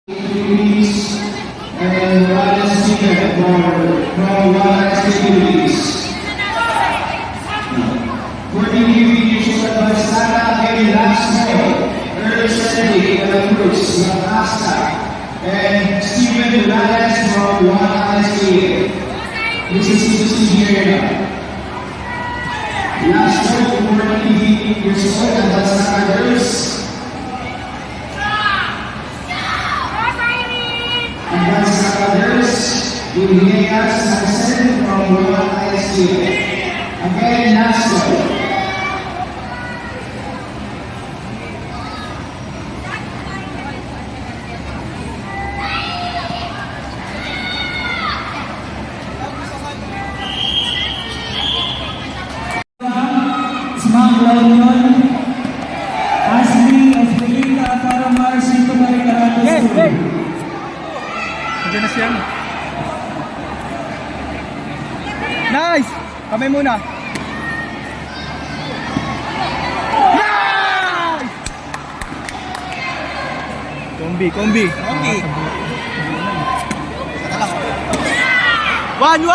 activities and wellness ticket from wellness activities. For the individuals by Santa and last night, early Sunday, Cruz, Mapasta, and Stephen Reyes from wellness ticket. This is good to see here now. Last night, for the individuals by Santa Cruz, Advanced Others, Julius Hansen from Royal ISD. Again, last one. Smart La Union, Ashley Estelita para Marcy Tumaray. Yes, hey! Nandiyan na siya. Nice! Kamay muna. Nice! Kombi. One!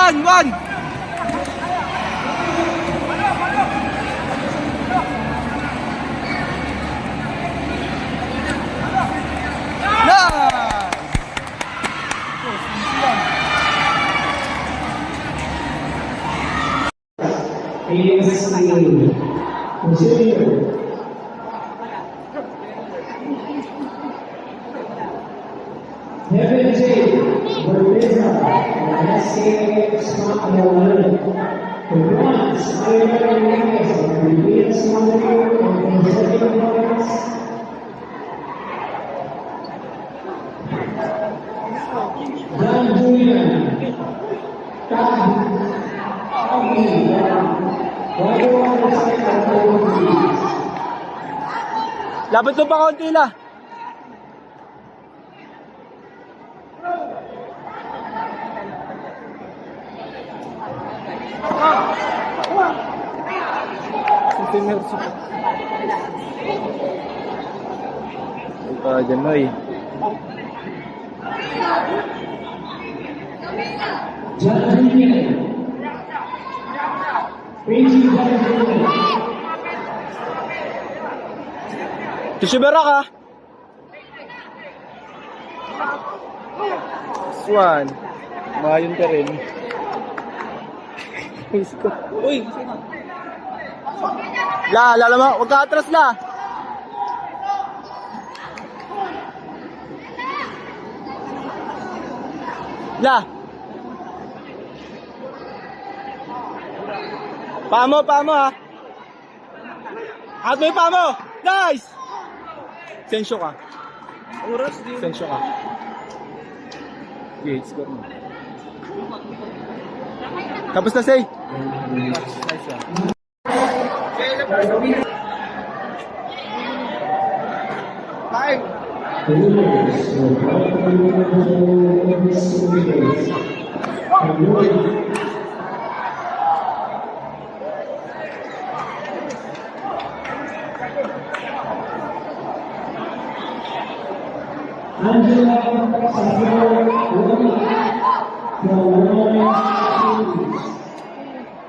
Heaven J. Berbiza, SK Smart La Union. The bronze, Iron Reyes, Reveal Smart and consecutive points. Dan Julian, Labot mo pa konti la. Janoy. John Julian. Crazy John Julian. Tusibera ka. Swan. Mayon ka rin. Uy! Lama, huwag ka atras la. Pamo ha. At may pamo. Nice! Sensyo ka. Sensyo ka. Okay, score mo. Tapos na, say. Nice one. Five. Angela Savio from Women's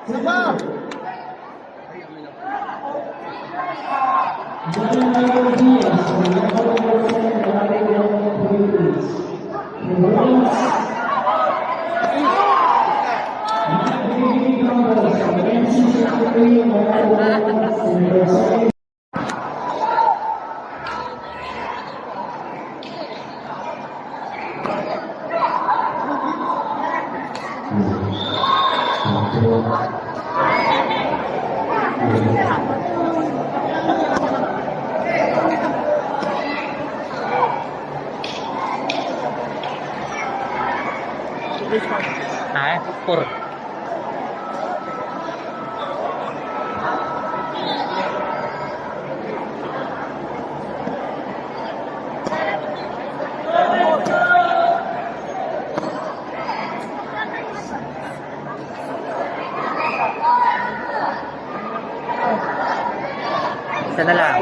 Sama! Daniel Diaz from Por. Isa na lang.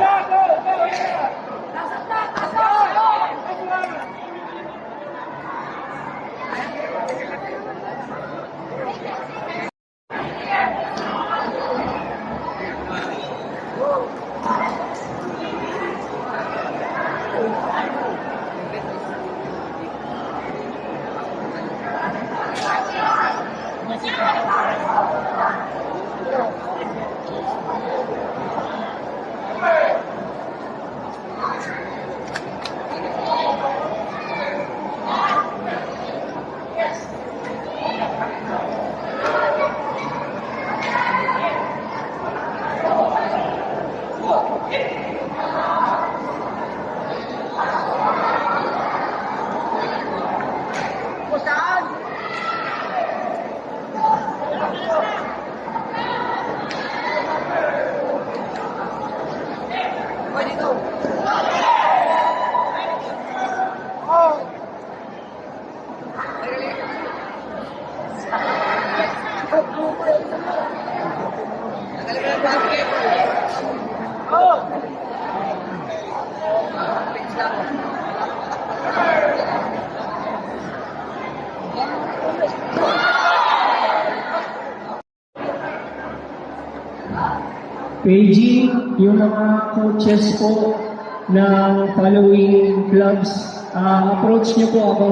Paging yung mga coaches po ng following clubs, approach niyo po ako.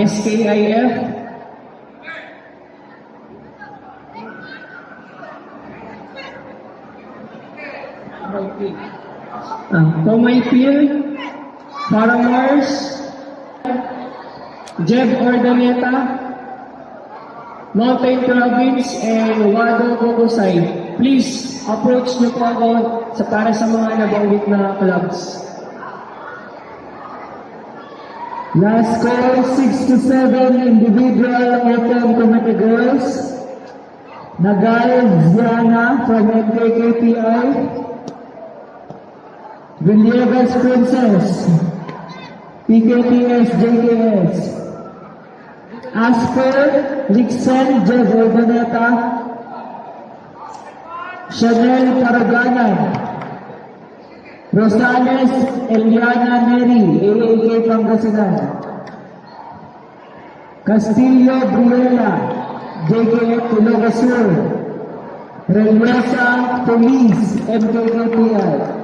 SKIF, Tomaypil, Faramars, Jeb Ordaneta, Mountain Province, and Wado Bogosay. Please, approach niyo po ako para sa mga nabanggit na clubs. Last call, 6-7 individual open committee girls. Nagal Ziana from MKKPI. Villegas Princess, PKTS JKS. Asper Lixen Jev Ordaneta. Chanel Paraganan. Rosales Eliana Neri, AAK Pangasinan. Castillo Briela, JKF Tuloga Sur. Reynosa Police, MKKPI.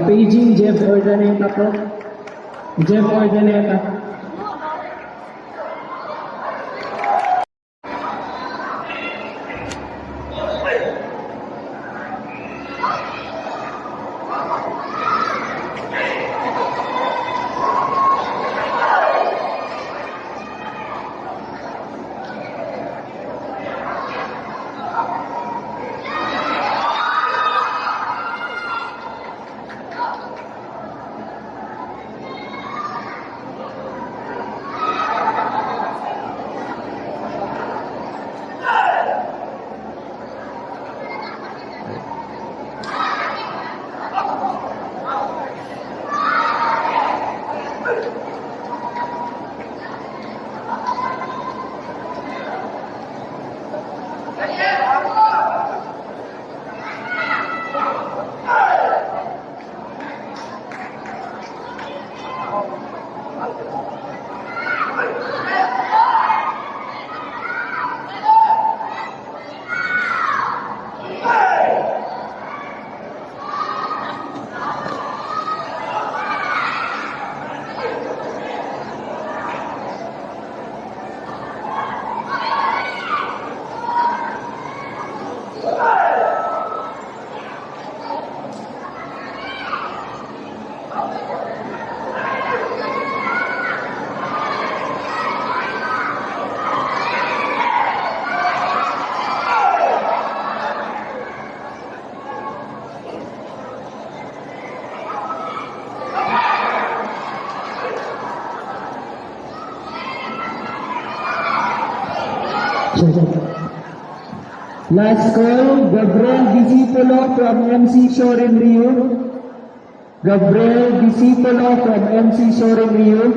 Paging Jeb Ordaneta po. Jeb Ordaneta. Last call, Gabriel Discipolo from MC Shorin Rio. Gabriel Discipolo from MC Shorin Rio.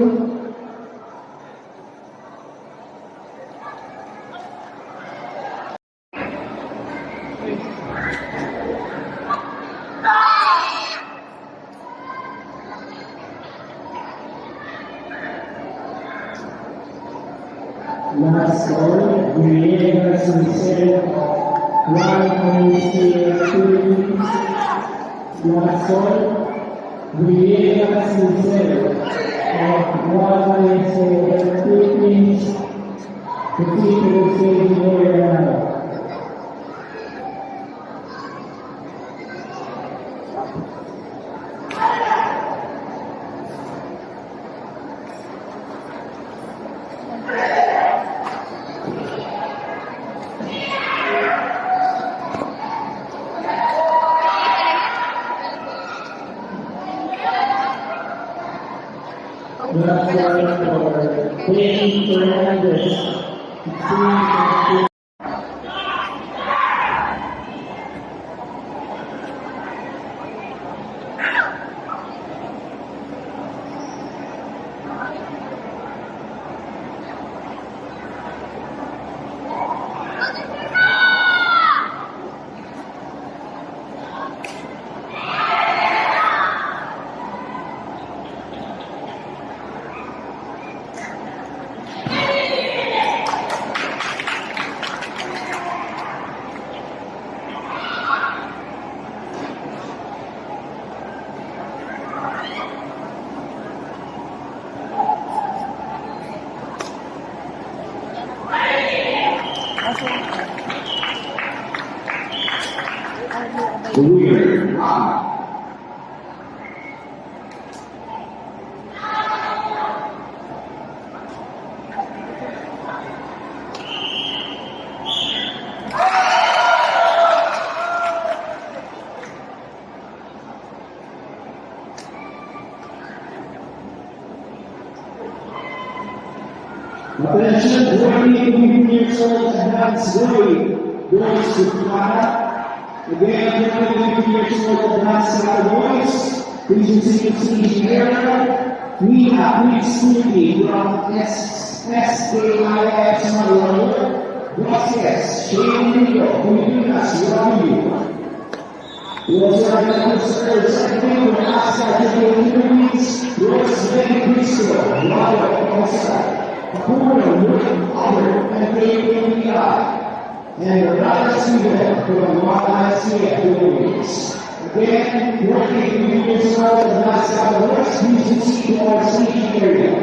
Last call, Villegas Princess, one Philippines. Last call, Villegas Princess, one Philippines. The people say the Weird. Wow. Attention, 20 years old advanced boy goes to Clara. Again, 20 years old advanced boys. Please receive stage area. We have Luis Smoothie from SKIX Manuel. Gracias, Shane Nico, Filipinas, UW. We also have the first second for Oscar to the Philippines. Rose Ben Cristo, Lalo, Oscar. According to other and KPI, and the right student from YICF Philippines. Again, working with the of the last couple of years, please see our station area.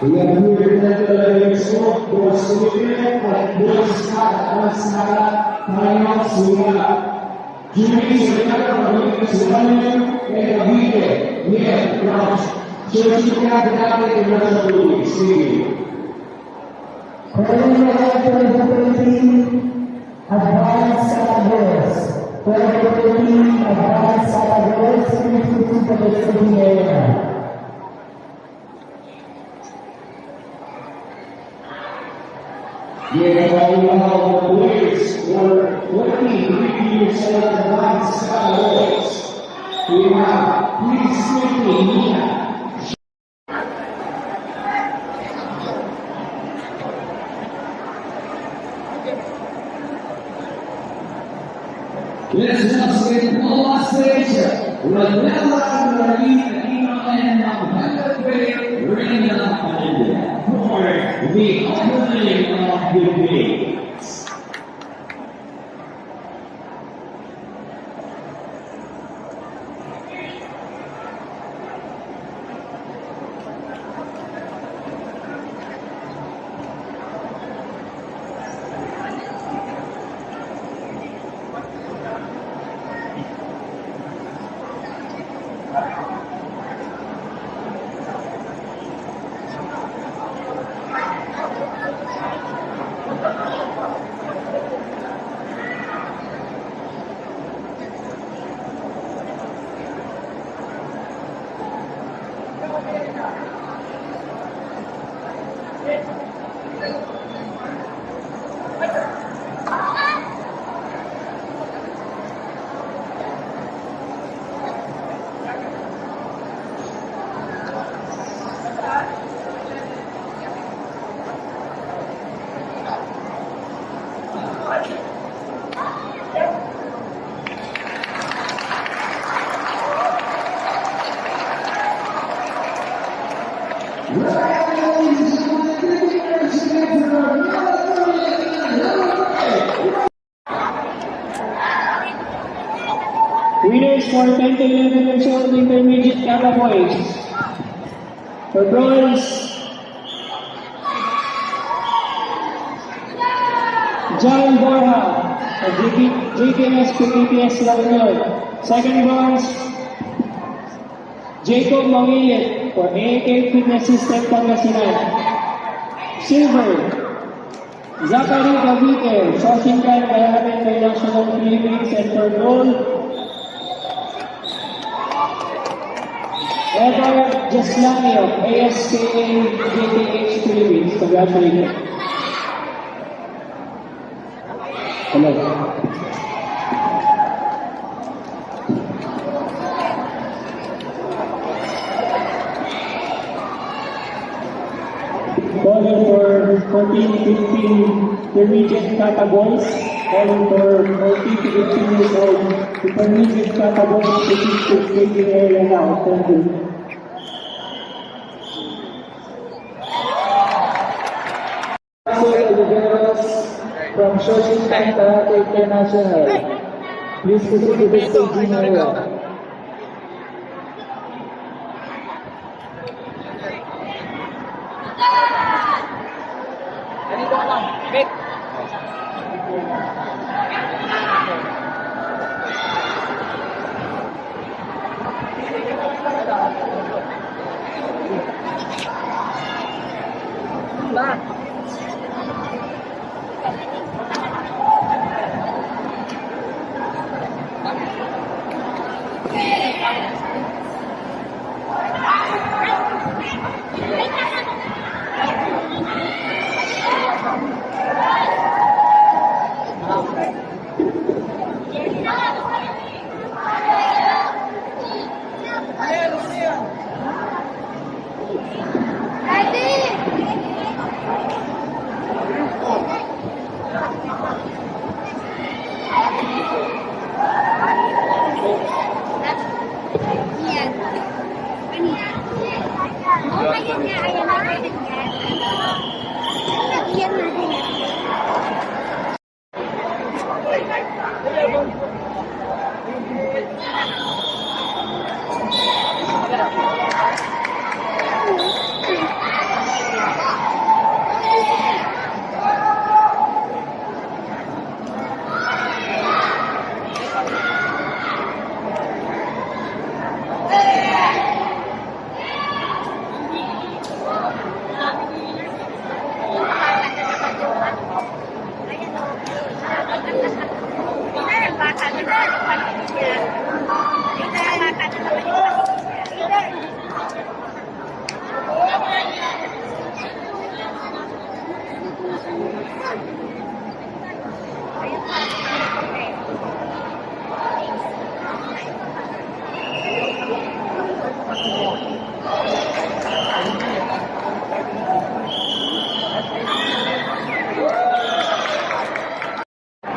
We have here the smoke for Sweden and Boys Nara Finals. We have Jimmy Sonata from Sudan and Vite, Nick from Chelsea Capital International League. See you. Advanced categories. 2013 advanced categories. Please to the sitting area. Yeah, we have the boys for 23 years old advanced boys. We have Please Smoothie, Nina. Let's once again call on stage Ronella Marina and Mohammed Bay Rina for the opening of the day. Winners for 10 to 11 years old intermediate Kala boys. For bronze, John Borja of JKS PPS Laguna. Second bronze, Jacob Mangilit for AAK Fitness System Pangasinan. Silver, Zachary Cavite, Shoshinkan Bayaran International Philippines. And for gold, Edward Jaslani of ASKA JTH Philippines. Congratulations. Hello. Calling for 14-15 intermediate kata boys. Calling for 14 to 15 years old intermediate kata boys. This is the staging area now. Thank you. from Shoshinkan Karate International. Please proceed to the staging area.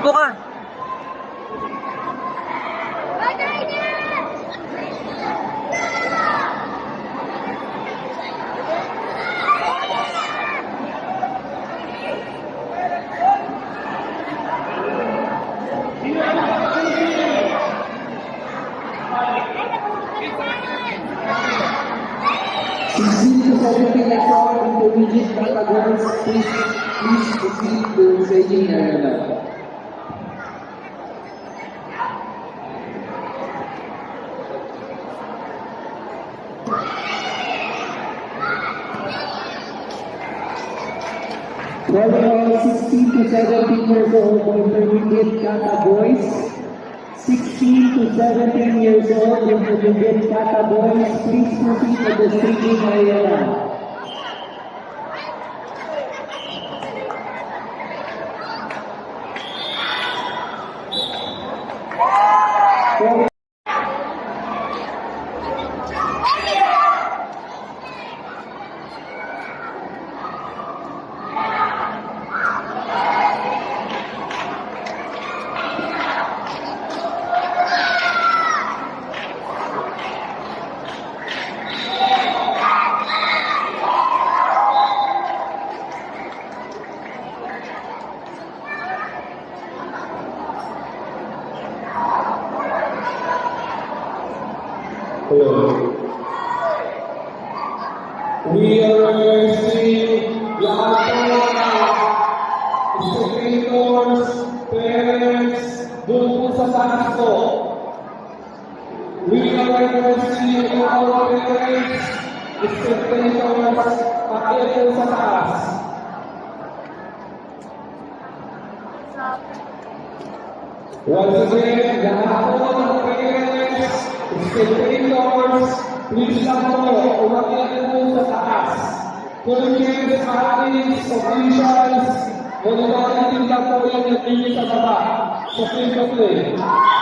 Buka! Intermediate categories, please proceed to staging area. Volleyball 16 to 17 years old, intermediate kata boys. 16 to 17 years old, intermediate kata boys. Please proceed to the staging area. We are seeing lahat po spectators, parents, doon po sa taas po. We are seeing our parents, spectators, pati po sa taas. Once again, lahat po ng parents, spectators, please lang po, umakyat po sa taas. Coaches, athletes, officials, monitoring lang po yan yung sa baba. Sa field of play.